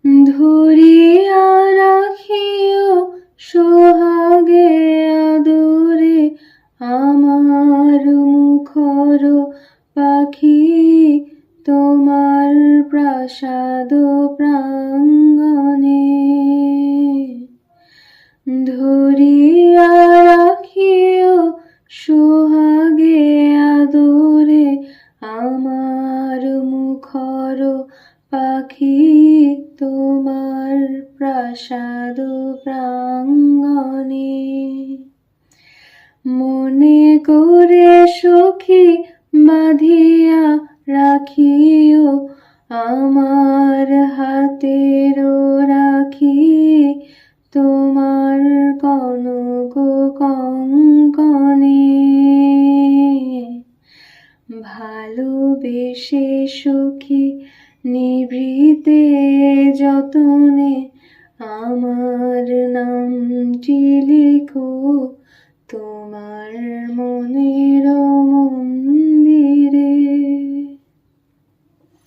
ধরিয়া রাখিও সোহাগে আদরে আমার মুখর পাখি, তোমার প্রাসাদ প্রাঙ্গণে। ধরিয়া রাখিও সোহাগে আদরে আমার মুখর পাখি, তোমার প্রাসাদ প্রাঙ্গণে। মনে করে সখী বাঁধিয়া রাখিও আমার হাতের রাখি, তোমার কনক কঙ্কণে। ভালোবেসে সখী নিভৃতে যতনে আমার নামটি লিখো তোমার মনের